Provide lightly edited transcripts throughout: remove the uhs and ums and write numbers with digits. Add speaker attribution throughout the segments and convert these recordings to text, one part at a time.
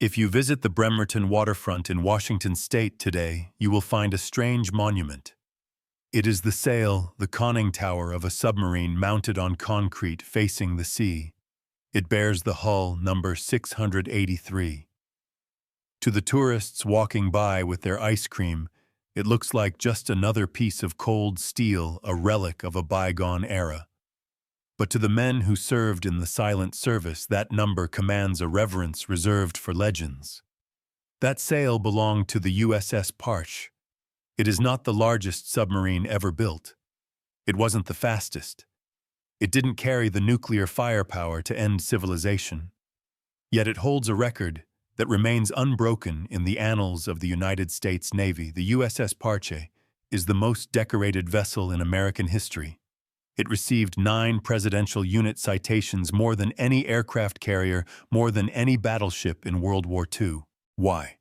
Speaker 1: If you visit the Bremerton waterfront in Washington state today, you will find a strange monument. It is the sail, the conning tower of a submarine mounted on concrete facing the sea. It bears the hull number 683. To the tourists walking by with their ice cream, it looks like just another piece of cold steel, a relic of a bygone era. But to the men who served in the silent service, that number commands a reverence reserved for legends. That sail belonged to the USS Parche. It is not the largest submarine ever built. It wasn't the fastest. It didn't carry the nuclear firepower to end civilization. Yet it holds a record that remains unbroken in the annals of the United States Navy. The USS Parche is the most decorated vessel in American history. It received 9 presidential unit citations, more than any aircraft carrier, more than any battleship in World War II. Why?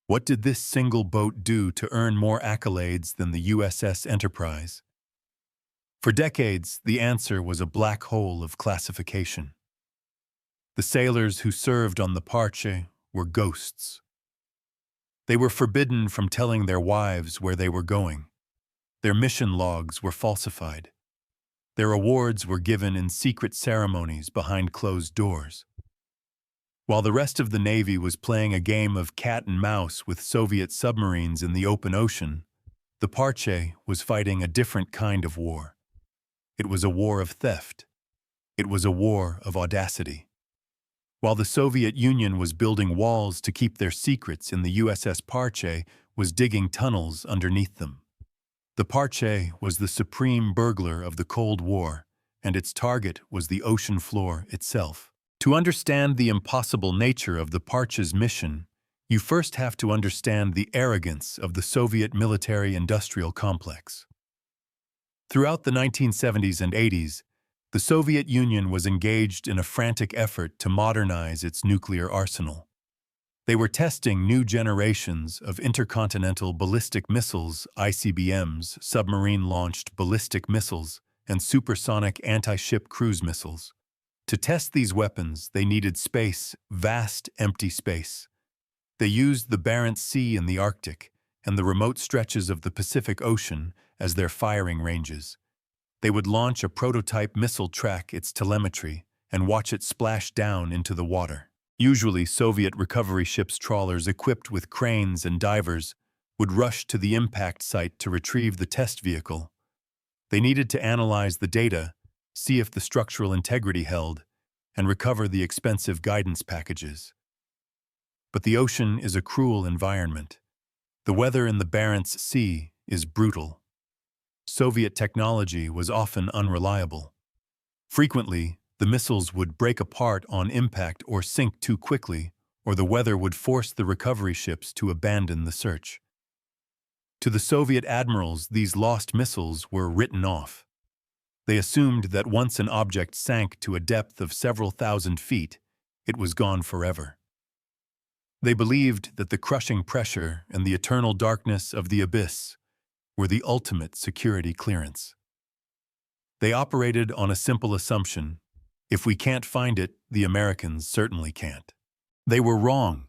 Speaker 1: What did this single boat do to earn more accolades than the USS Enterprise? For decades, the answer was a black hole of classification. The sailors who served on the Parche were ghosts. They were forbidden from telling their wives where they were going. Their mission logs were falsified. Their awards were given in secret ceremonies behind closed doors. While the rest of the Navy was playing a game of cat and mouse with Soviet submarines in the open ocean, the Parche was fighting a different kind of war. It was a war of theft. It was a war of audacity. While the Soviet Union was building walls to keep their secrets, in the USS Parche was digging tunnels underneath them. The Parche was the supreme burglar of the Cold War, and its target was the ocean floor itself. To understand the impossible nature of the Parche's mission, you first have to understand the arrogance of the Soviet military-industrial complex. Throughout the 1970s and 80s, the Soviet Union was engaged in a frantic effort to modernize its nuclear arsenal. They were testing new generations of intercontinental ballistic missiles, ICBMs, submarine-launched ballistic missiles, and supersonic anti-ship cruise missiles. To test these weapons, they needed space, vast, empty space. They used the Barents Sea in the Arctic and the remote stretches of the Pacific Ocean as their firing ranges. They would launch a prototype missile, track its telemetry, and watch it splash down into the water. Usually, Soviet recovery ships, trawlers equipped with cranes and divers, would rush to the impact site to retrieve the test vehicle. They needed to analyze the data, see if the structural integrity held, and recover the expensive guidance packages. But the ocean is a cruel environment. The weather in the Barents Sea is brutal. Soviet technology was often unreliable. Frequently, the missiles would break apart on impact or sink too quickly, or the weather would force the recovery ships to abandon the search. To the Soviet admirals, these lost missiles were written off. They assumed that once an object sank to a depth of several thousand feet, it was gone forever. They believed that the crushing pressure and the eternal darkness of the abyss were the ultimate security clearance. They operated on a simple assumption: if we can't find it, the Americans certainly can't. They were wrong.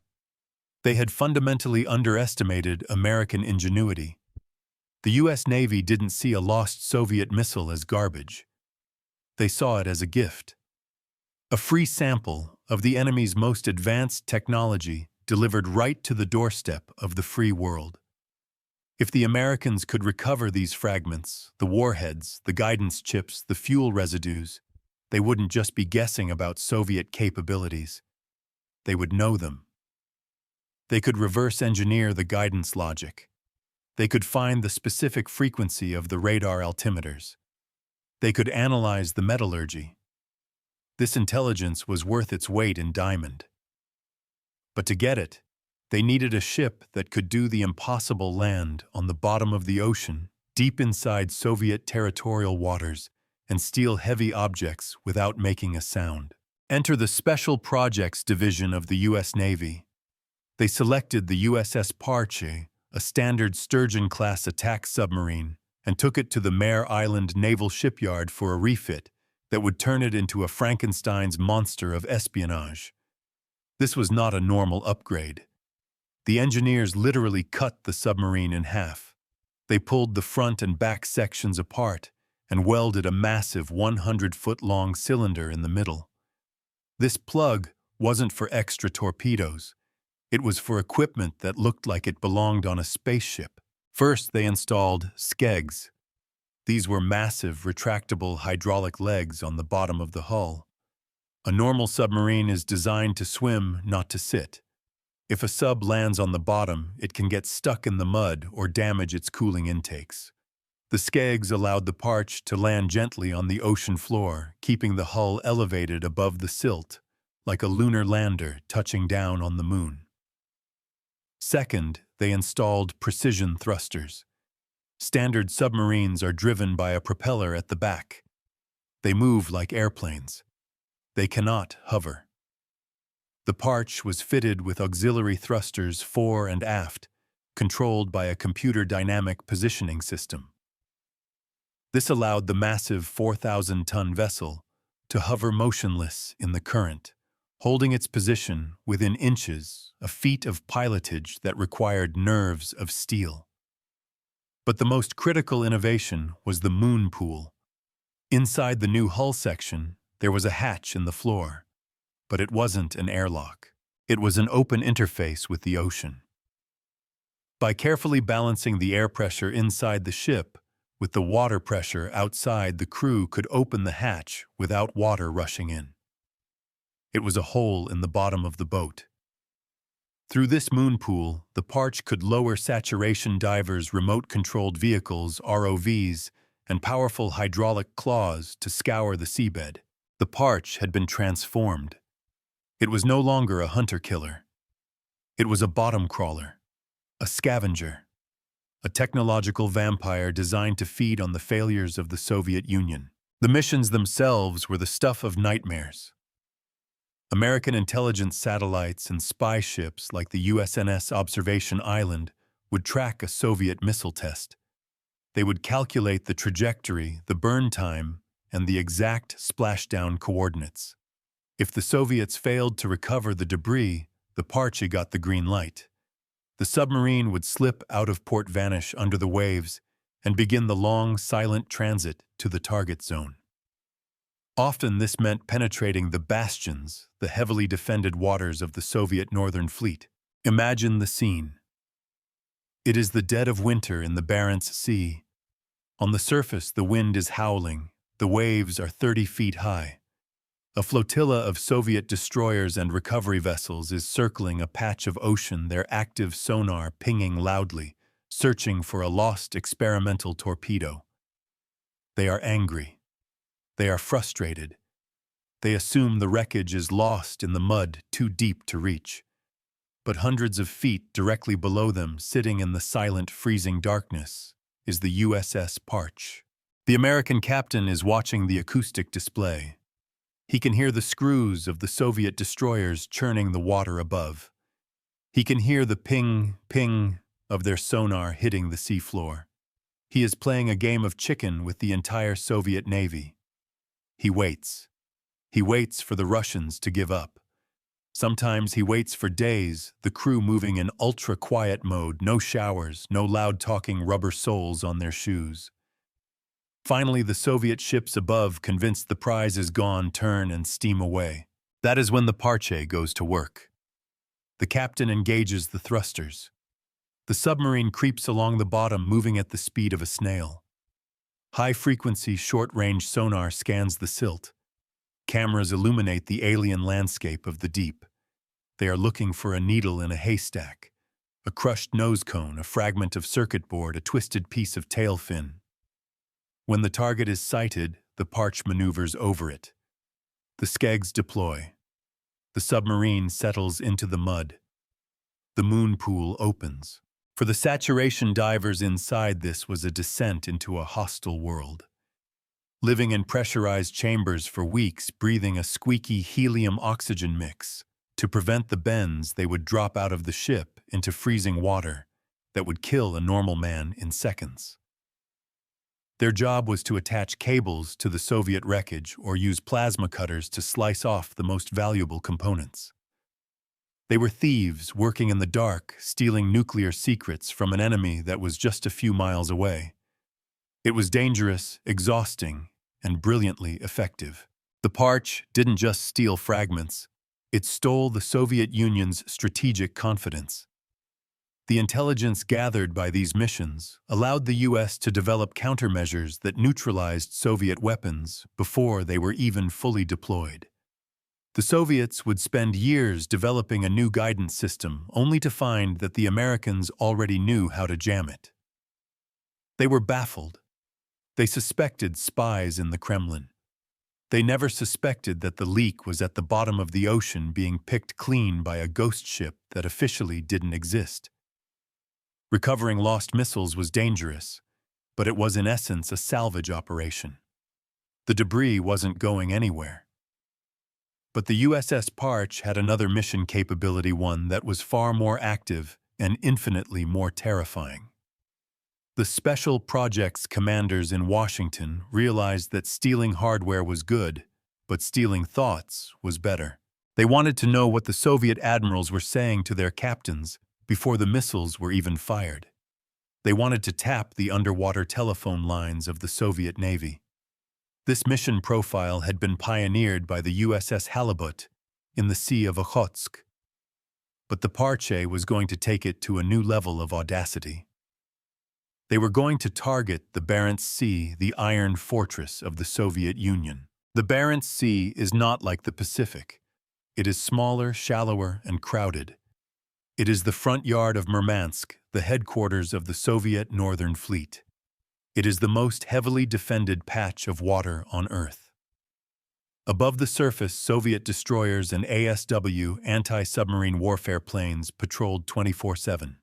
Speaker 1: They had fundamentally underestimated American ingenuity. The U.S. Navy didn't see a lost Soviet missile as garbage. They saw it as a gift. A free sample of the enemy's most advanced technology delivered right to the doorstep of the free world. If the Americans could recover these fragments, the warheads, the guidance chips, the fuel residues, they wouldn't just be guessing about Soviet capabilities. They would know them. They could reverse engineer the guidance logic. They could find the specific frequency of the radar altimeters. They could analyze the metallurgy. This intelligence was worth its weight in diamond. But to get it, they needed a ship that could do the impossible: land on the bottom of the ocean, deep inside Soviet territorial waters, and steal heavy objects without making a sound. Enter the Special Projects Division of the U.S. Navy. They selected the USS Parche, a standard Sturgeon-class attack submarine, and took it to the Mare Island Naval Shipyard for a refit that would turn it into a Frankenstein's monster of espionage. This was not a normal upgrade. The engineers literally cut the submarine in half. They pulled the front and back sections apart and welded a massive 100-foot-long cylinder in the middle. This plug wasn't for extra torpedoes. It was for equipment that looked like it belonged on a spaceship. First, they installed skegs. These were massive, retractable hydraulic legs on the bottom of the hull. A normal submarine is designed to swim, not to sit. If a sub lands on the bottom, it can get stuck in the mud or damage its cooling intakes. The skegs allowed the Parche to land gently on the ocean floor, keeping the hull elevated above the silt, like a lunar lander touching down on the moon. Second, they installed precision thrusters. Standard submarines are driven by a propeller at the back. They move like airplanes. They cannot hover. The Parche was fitted with auxiliary thrusters fore and aft, controlled by a computer dynamic positioning system. This allowed the massive 4,000-ton vessel to hover motionless in the current, holding its position within inches, a feat of pilotage that required nerves of steel. But the most critical innovation was the moon pool. Inside the new hull section, there was a hatch in the floor, but it wasn't an airlock. It was an open interface with the ocean. By carefully balancing the air pressure inside the ship with the water pressure outside, the crew could open the hatch without water rushing in. It was a hole in the bottom of the boat. Through this moon pool, the Parche could lower saturation divers' remote-controlled vehicles, ROVs, and powerful hydraulic claws to scour the seabed. The Parche had been transformed. It was no longer a hunter-killer. It was a bottom crawler, a scavenger, a technological vampire designed to feed on the failures of the Soviet Union. The missions themselves were the stuff of nightmares. American intelligence satellites and spy ships like the USS Observation Island would track a Soviet missile test. They would calculate the trajectory, the burn time, and the exact splashdown coordinates. If the Soviets failed to recover the debris, the Parche got the green light. The submarine would slip out of port, vanish under the waves, and begin the long, silent transit to the target zone. Often this meant penetrating the bastions, the heavily defended waters of the Soviet Northern Fleet. Imagine the scene. It is the dead of winter in the Barents Sea. On the surface, the wind is howling. The waves are 30 feet high. A flotilla of Soviet destroyers and recovery vessels is circling a patch of ocean, their active sonar pinging loudly, searching for a lost experimental torpedo. They are angry. They are frustrated. They assume the wreckage is lost in the mud too deep to reach. But hundreds of feet directly below them, sitting in the silent, freezing darkness, is the USS Parche. The American captain is watching the acoustic display. He can hear the screws of the Soviet destroyers churning the water above. He can hear the ping, ping of their sonar hitting the seafloor. He is playing a game of chicken with the entire Soviet Navy. He waits. He waits for the Russians to give up. Sometimes he waits for days, the crew moving in ultra-quiet mode, no showers, no loud-talking rubber soles on their shoes. Finally, the Soviet ships above, convinced the prize is gone, turn and steam away. That is when the Parche goes to work. The captain engages the thrusters. The submarine creeps along the bottom, moving at the speed of a snail. High-frequency, short-range sonar scans the silt. Cameras illuminate the alien landscape of the deep. They are looking for a needle in a haystack, a crushed nose cone, a fragment of circuit board, a twisted piece of tail fin. When the target is sighted, the Parche maneuvers over it. The skegs deploy. The submarine settles into the mud. The moon pool opens. For the saturation divers inside, this was a descent into a hostile world. Living in pressurized chambers for weeks, breathing a squeaky helium-oxygen mix. To prevent the bends, they would drop out of the ship into freezing water that would kill a normal man in seconds. Their job was to attach cables to the Soviet wreckage or use plasma cutters to slice off the most valuable components. They were thieves working in the dark, stealing nuclear secrets from an enemy that was just a few miles away. It was dangerous, exhausting, and brilliantly effective. The Parche didn't just steal fragments, it stole the Soviet Union's strategic confidence. The intelligence gathered by these missions allowed the US to develop countermeasures that neutralized Soviet weapons before they were even fully deployed. The Soviets would spend years developing a new guidance system only to find that the Americans already knew how to jam it. They were baffled. They suspected spies in the Kremlin. They never suspected that the leak was at the bottom of the ocean being picked clean by a ghost ship that officially didn't exist. Recovering lost missiles was dangerous, but it was in essence a salvage operation. The debris wasn't going anywhere. But the USS Parche had another mission capability, one that was far more active and infinitely more terrifying. The Special Projects commanders in Washington realized that stealing hardware was good, but stealing thoughts was better. They wanted to know what the Soviet admirals were saying to their captains before the missiles were even fired. They wanted to tap the underwater telephone lines of the Soviet Navy. This mission profile had been pioneered by the USS Halibut in the Sea of Okhotsk. But the Parche was going to take it to a new level of audacity. They were going to target the Barents Sea, the iron fortress of the Soviet Union. The Barents Sea is not like the Pacific. It is smaller, shallower, and crowded. It is the front yard of Murmansk, the headquarters of the Soviet Northern Fleet. It is the most heavily defended patch of water on Earth. Above the surface, Soviet destroyers and ASW anti-submarine warfare planes patrolled 24/7.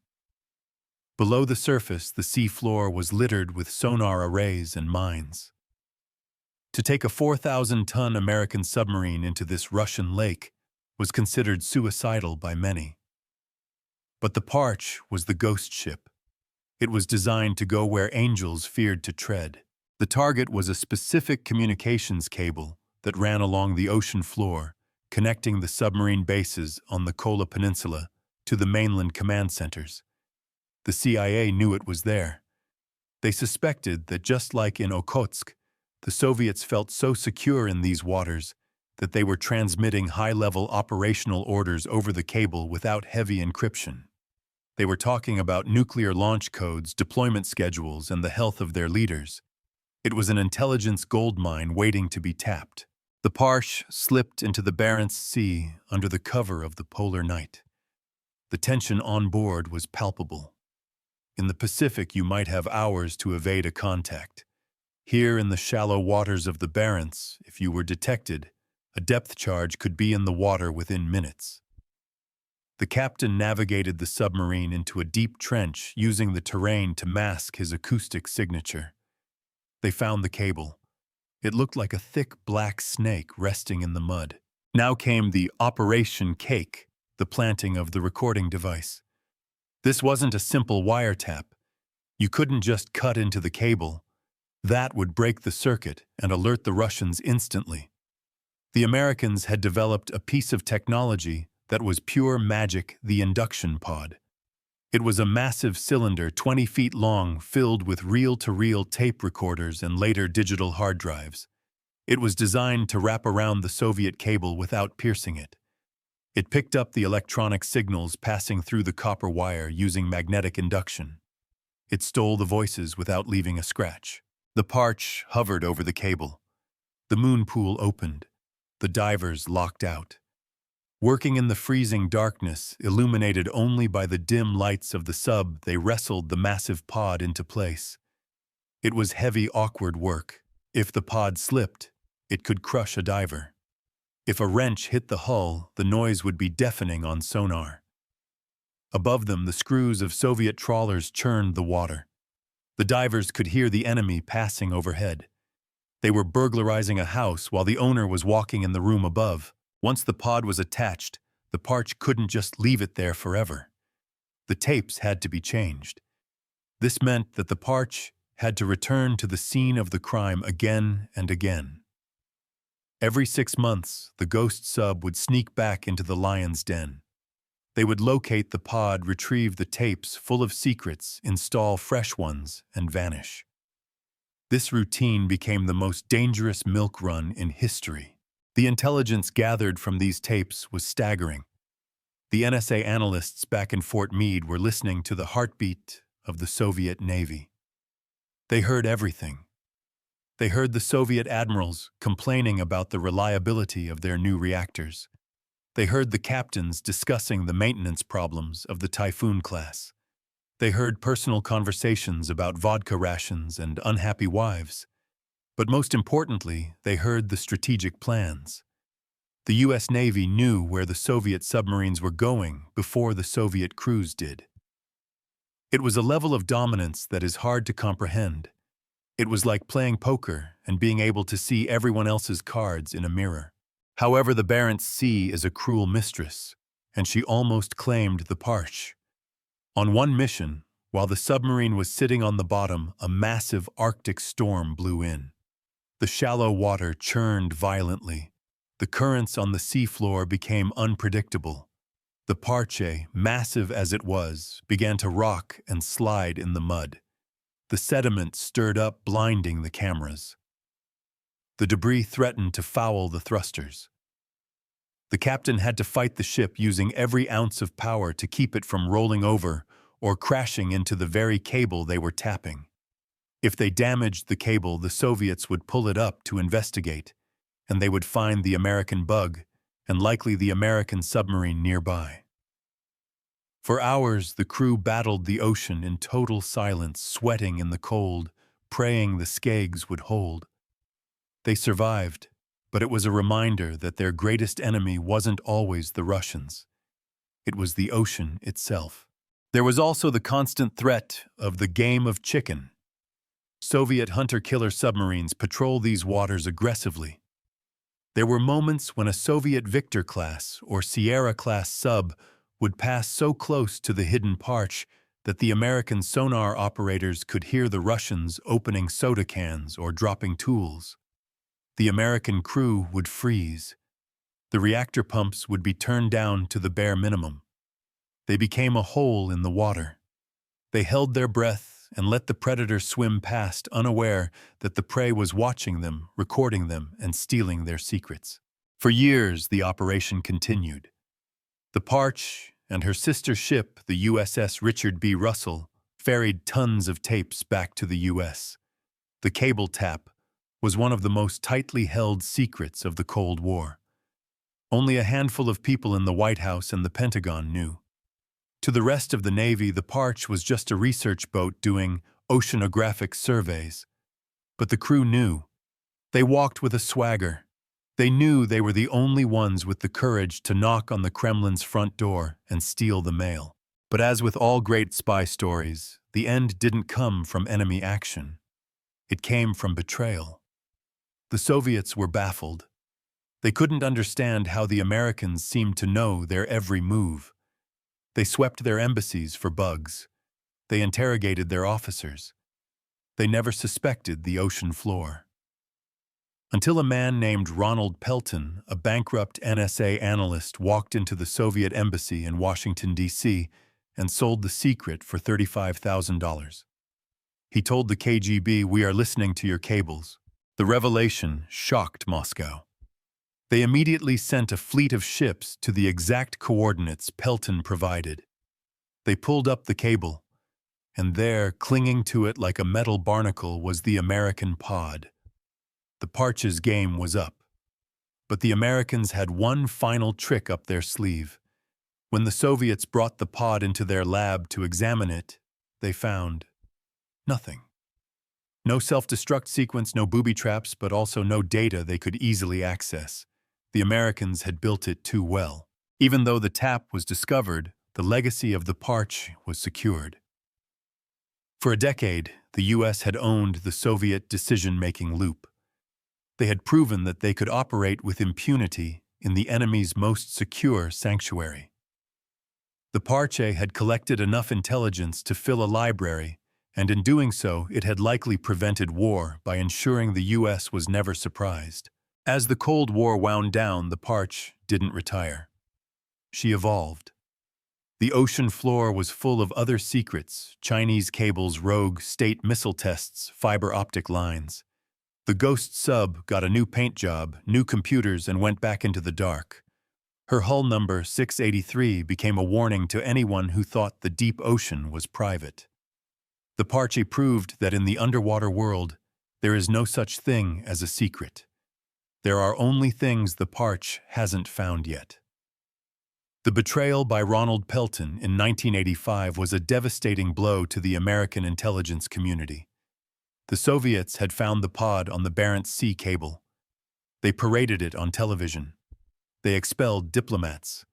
Speaker 1: Below the surface, the sea floor was littered with sonar arrays and mines. To take a 4,000-ton American submarine into this Russian lake was considered suicidal by many. But the Parche was the ghost ship. It was designed to go where angels feared to tread. The target was a specific communications cable that ran along the ocean floor, connecting the submarine bases on the Kola Peninsula to the mainland command centers. The CIA knew it was there. They suspected that just like in Okhotsk, the Soviets felt so secure in these waters that they were transmitting high-level operational orders over the cable without heavy encryption. They were talking about nuclear launch codes, deployment schedules, and the health of their leaders. It was an intelligence goldmine waiting to be tapped. The Parche slipped into the Barents Sea under the cover of the polar night. The tension on board was palpable. In the Pacific, you might have hours to evade a contact. Here in the shallow waters of the Barents, if you were detected, a depth charge could be in the water within minutes. The captain navigated the submarine into a deep trench using the terrain to mask his acoustic signature. They found the cable. It looked like a thick black snake resting in the mud. Now came the Operation Cake, the planting of the recording device. This wasn't a simple wiretap. You couldn't just cut into the cable. That would break the circuit and alert the Russians instantly. The Americans had developed a piece of technology that was pure magic, the induction pod. It was a massive cylinder 20 feet long filled with reel-to-reel tape recorders and later digital hard drives. It was designed to wrap around the Soviet cable without piercing it. It picked up the electronic signals passing through the copper wire using magnetic induction. It stole the voices without leaving a scratch. The Parche hovered over the cable. The moon pool opened. The divers locked out. Working in the freezing darkness, illuminated only by the dim lights of the sub, they wrestled the massive pod into place. It was heavy, awkward work. If the pod slipped, it could crush a diver. If a wrench hit the hull, the noise would be deafening on sonar. Above them, the screws of Soviet trawlers churned the water. The divers could hear the enemy passing overhead. They were burglarizing a house while the owner was walking in the room above. Once the pod was attached, the Parche couldn't just leave it there forever. The tapes had to be changed. This meant that the Parche had to return to the scene of the crime again and again. Every 6 months, the ghost sub would sneak back into the lion's den. They would locate the pod, retrieve the tapes full of secrets, install fresh ones, and vanish. This routine became the most dangerous milk run in history. The intelligence gathered from these tapes was staggering. The NSA analysts back in Fort Meade were listening to the heartbeat of the Soviet Navy. They heard everything. They heard the Soviet admirals complaining about the reliability of their new reactors. They heard the captains discussing the maintenance problems of the Typhoon class. They heard personal conversations about vodka rations and unhappy wives. But most importantly, they heard the strategic plans. The U.S. Navy knew where the Soviet submarines were going before the Soviet crews did. It was a level of dominance that is hard to comprehend. It was like playing poker and being able to see everyone else's cards in a mirror. However, the Barents Sea is a cruel mistress, and she almost claimed the Parche. On one mission, while the submarine was sitting on the bottom, a massive Arctic storm blew in. The shallow water churned violently. The currents on the seafloor became unpredictable. The Parche, massive as it was, began to rock and slide in the mud. The sediment stirred up, blinding the cameras. The debris threatened to foul the thrusters. The captain had to fight the ship using every ounce of power to keep it from rolling over or crashing into the very cable they were tapping. If they damaged the cable, the Soviets would pull it up to investigate, and they would find the American bug and likely the American submarine nearby. For hours, the crew battled the ocean in total silence, sweating in the cold, praying the Skags would hold. They survived, but it was a reminder that their greatest enemy wasn't always the Russians. It was the ocean itself. There was also the constant threat of the game of chicken. Soviet hunter-killer submarines patrol these waters aggressively. There were moments when a Soviet Victor-class or Sierra-class sub would pass so close to the hidden Parche that the American sonar operators could hear the Russians opening soda cans or dropping tools. The American crew would freeze. The reactor pumps would be turned down to the bare minimum. They became a hole in the water. They held their breath and let the predator swim past, unaware that the prey was watching them, recording them, and stealing their secrets. For years, the operation continued. The Parche and her sister ship, the USS Richard B. Russell, ferried tons of tapes back to the U.S. The cable tap was one of the most tightly held secrets of the Cold War. Only a handful of people in the White House and the Pentagon knew. To the rest of the Navy, the Parche was just a research boat doing oceanographic surveys. But the crew knew. They walked with a swagger. They knew they were the only ones with the courage to knock on the Kremlin's front door and steal the mail. But as with all great spy stories, the end didn't come from enemy action. It came from betrayal. The Soviets were baffled. They couldn't understand how the Americans seemed to know their every move. They swept their embassies for bugs. They interrogated their officers. They never suspected the ocean floor. Until a man named Ronald Pelton, a bankrupt NSA analyst, walked into the Soviet embassy in Washington, D.C., and sold the secret for $35,000. He told the KGB, "We are listening to your cables." The revelation shocked Moscow. They immediately sent a fleet of ships to the exact coordinates Pelton provided. They pulled up the cable, and there, clinging to it like a metal barnacle, was the American pod. The Parche's game was up. But the Americans had one final trick up their sleeve. When the Soviets brought the pod into their lab to examine it, they found nothing. No self-destruct sequence, no booby traps, but also no data they could easily access. The Americans had built it too well. Even though the tap was discovered, the legacy of the Parche was secured. For a decade, the U.S. had owned the Soviet decision-making loop. They had proven that they could operate with impunity in the enemy's most secure sanctuary. The Parche had collected enough intelligence to fill a library, and in doing so, it had likely prevented war by ensuring the U.S. was never surprised. As the Cold War wound down, the Parche didn't retire. She evolved. The ocean floor was full of other secrets: Chinese cables, rogue state missile tests, fiber optic lines. The ghost sub got a new paint job, new computers, and went back into the dark. Her hull number 683 became a warning to anyone who thought the deep ocean was private. The Parche proved that in the underwater world, there is no such thing as a secret. There are only things the Parche hasn't found yet. The Betrayal by Ronald Pelton in 1985 was a devastating blow to the American intelligence community. The Soviets had found the pod on the Barents Sea cable. They paraded it on television. They expelled diplomats.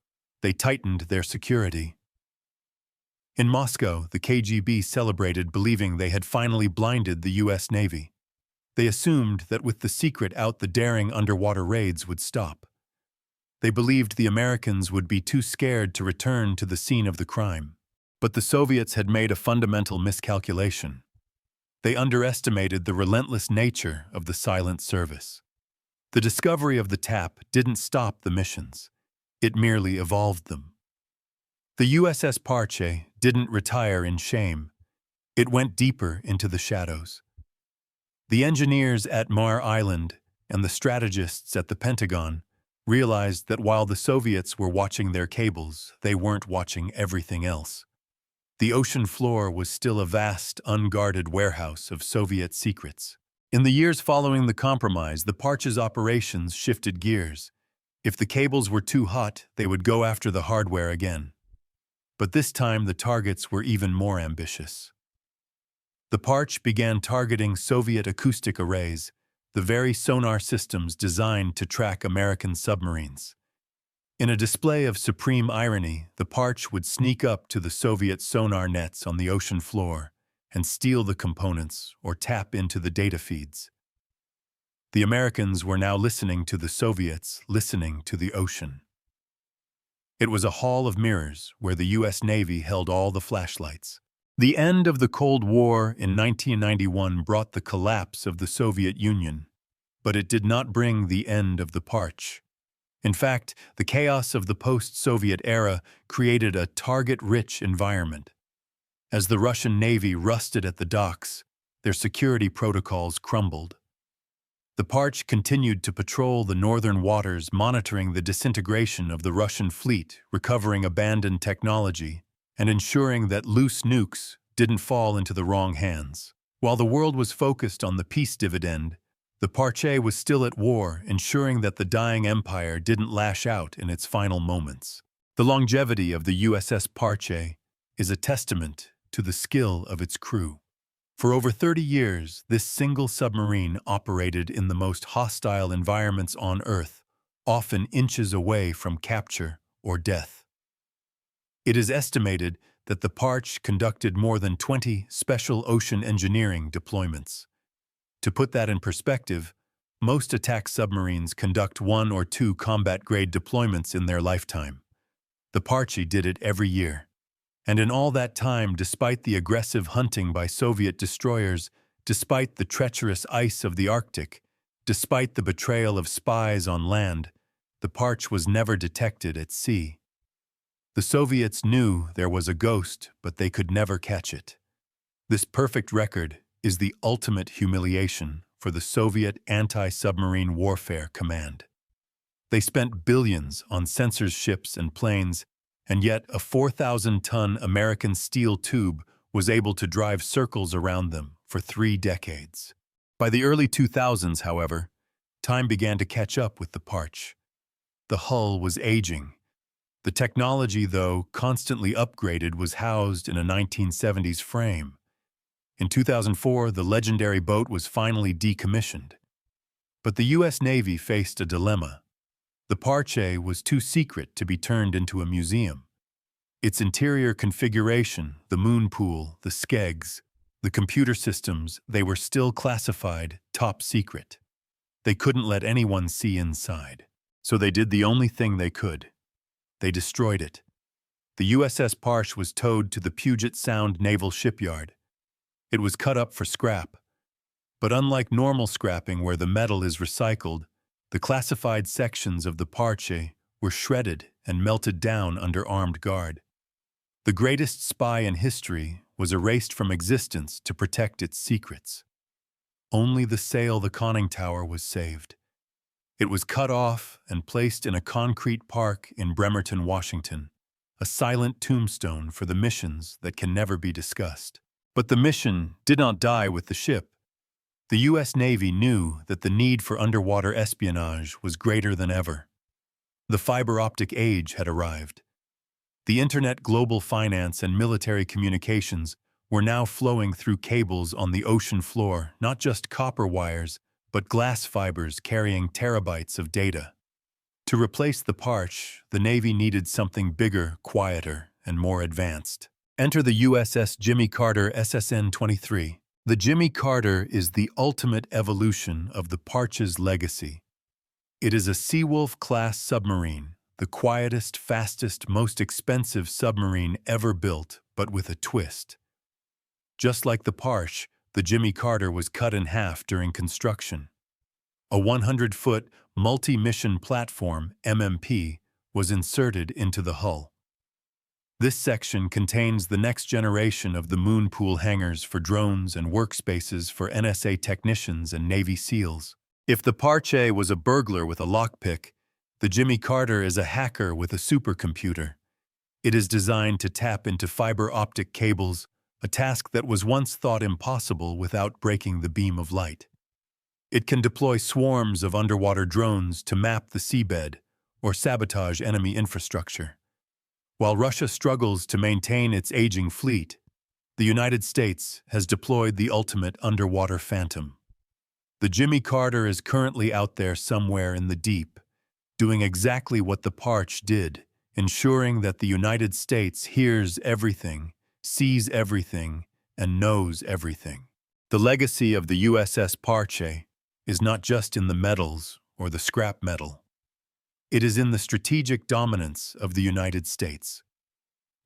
Speaker 1: They tightened their security. In Moscow, the KGB celebrated, believing they had finally blinded the U.S. Navy. They assumed that with the secret out, the daring underwater raids would stop. They believed the Americans would be too scared to return to the scene of the crime. But the Soviets had made a fundamental miscalculation. They underestimated the relentless nature of the silent service. The discovery of the tap didn't stop the missions. It merely evolved them. The USS Parche didn't retire in shame. It went deeper into the shadows. The engineers at Mare Island and the strategists at the Pentagon realized that while the Soviets were watching their cables, they weren't watching everything else. The ocean floor was still a vast, unguarded warehouse of Soviet secrets. In the years following the compromise, the Parche's operations shifted gears. If the cables were too hot, they would go after the hardware again. But this time the targets were even more ambitious. The Parche began targeting Soviet acoustic arrays, the very sonar systems designed to track American submarines. In a display of supreme irony, the Parche would sneak up to the Soviet sonar nets on the ocean floor and steal the components or tap into the data feeds. The Americans were now listening to the Soviets, listening to the ocean. It was a hall of mirrors where the U.S. Navy held all the flashlights. The end of the Cold War in 1991 brought the collapse of the Soviet Union, but it did not bring the end of the Parche. In fact, the chaos of the post-Soviet era created a target-rich environment. As the Russian Navy rusted at the docks, their security protocols crumbled. The Parche continued to patrol the northern waters, monitoring the disintegration of the Russian fleet, recovering abandoned technology, and ensuring that loose nukes didn't fall into the wrong hands. While the world was focused on the peace dividend, the Parche was still at war, ensuring that the dying empire didn't lash out in its final moments. The longevity of the USS Parche is a testament to the skill of its crew. For over 30 years, this single submarine operated in the most hostile environments on Earth, often inches away from capture or death. It is estimated that the Parche conducted more than 20 special ocean engineering deployments. To put that in perspective, most attack submarines conduct 1 or 2 combat-grade deployments in their lifetime. The Parche did it every year. And in all that time, despite the aggressive hunting by Soviet destroyers, despite the treacherous ice of the Arctic, despite the betrayal of spies on land, the Parche was never detected at sea. The Soviets knew there was a ghost, but they could never catch it. This perfect record is the ultimate humiliation for the Soviet Anti-Submarine Warfare Command. They spent billions on sensors, ships, and planes, and yet a 4,000-ton American steel tube was able to drive circles around them for 3 decades. By the early 2000s, however, time began to catch up with the Parche. The hull was aging. The technology, though constantly upgraded, was housed in a 1970s frame. In 2004, the legendary boat was finally decommissioned. But the U.S. Navy faced a dilemma. The Parche was too secret to be turned into a museum. Its interior configuration, the moon pool, the skegs, the computer systems, they were still classified top secret. They couldn't let anyone see inside. So they did the only thing they could. They destroyed it. The USS Parche was towed to the Puget Sound Naval Shipyard. It was cut up for scrap. But unlike normal scrapping where the metal is recycled, the classified sections of the Parche were shredded and melted down under armed guard. The greatest spy in history was erased from existence to protect its secrets. Only the sail, the conning tower, was saved. It was cut off and placed in a concrete park in Bremerton, Washington, a silent tombstone for the missions that can never be discussed. But the mission did not die with the ship. The U.S. Navy knew that the need for underwater espionage was greater than ever. The fiber optic age had arrived. The internet, global finance, and military communications were now flowing through cables on the ocean floor, not just copper wires, but glass fibers carrying terabytes of data. To replace the Parche, the Navy needed something bigger, quieter, and more advanced. Enter the USS Jimmy Carter SSN-23. The Jimmy Carter is the ultimate evolution of the Parche's legacy. It is a Seawolf-class submarine, the quietest, fastest, most expensive submarine ever built, but with a twist. Just like the Parche, the Jimmy Carter was cut in half during construction. A 100-foot multi-mission platform, MMP, was inserted into the hull. This section contains the next generation of the moon pool hangars for drones and workspaces for NSA technicians and Navy SEALs. If the Parche was a burglar with a lockpick, the Jimmy Carter is a hacker with a supercomputer. It is designed to tap into fiber optic cables, a task that was once thought impossible without breaking the beam of light. It can deploy swarms of underwater drones to map the seabed or sabotage enemy infrastructure. While Russia struggles to maintain its aging fleet, the United States has deployed the ultimate underwater phantom. The Jimmy Carter is currently out there somewhere in the deep, doing exactly what the Parche did, ensuring that the United States hears everything, sees everything, and knows everything. The legacy of the USS Parche is not just in the metals or the scrap metal. It is in the strategic dominance of the United States.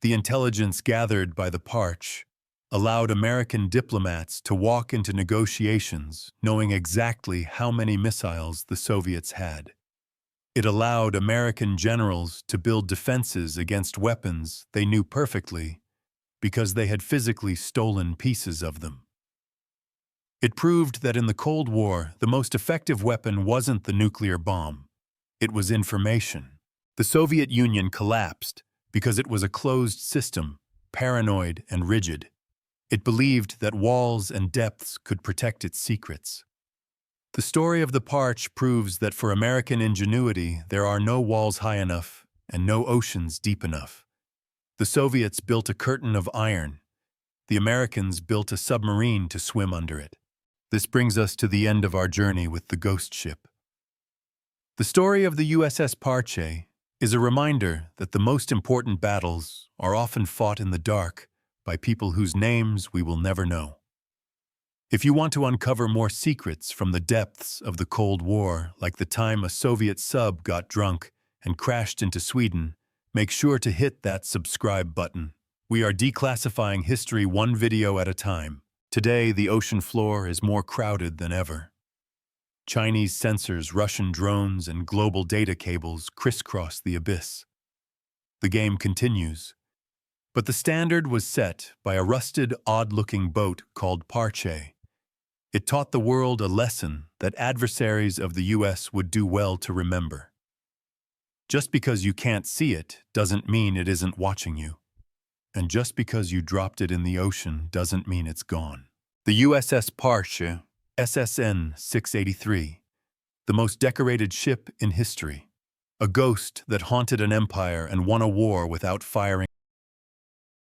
Speaker 1: The intelligence gathered by the Parche allowed American diplomats to walk into negotiations knowing exactly how many missiles the Soviets had. It allowed American generals to build defenses against weapons they knew perfectly because they had physically stolen pieces of them. It proved that in the Cold War, the most effective weapon wasn't the nuclear bomb. It was information. The Soviet Union collapsed because it was a closed system, paranoid and rigid. It believed that walls and depths could protect its secrets. The story of the Parche proves that for American ingenuity, there are no walls high enough and no oceans deep enough. The Soviets built a curtain of iron. The Americans built a submarine to swim under it. This brings us to the end of our journey with the ghost ship. The story of the USS Parche is a reminder that the most important battles are often fought in the dark by people whose names we will never know. If you want to uncover more secrets from the depths of the Cold War, like the time a Soviet sub got drunk and crashed into Sweden, make sure to hit that subscribe button. We are declassifying history one video at a time. Today, the ocean floor is more crowded than ever. Chinese sensors, Russian drones, and global data cables crisscross the abyss. The game continues. But the standard was set by a rusted, odd-looking boat called Parche. It taught the world a lesson that adversaries of the U.S. would do well to remember. Just because you can't see it doesn't mean it isn't watching you. And just because you dropped it in the ocean doesn't mean it's gone. The USS Parche, SSN 683, the most decorated ship in history. A ghost that haunted an empire and won a war without firing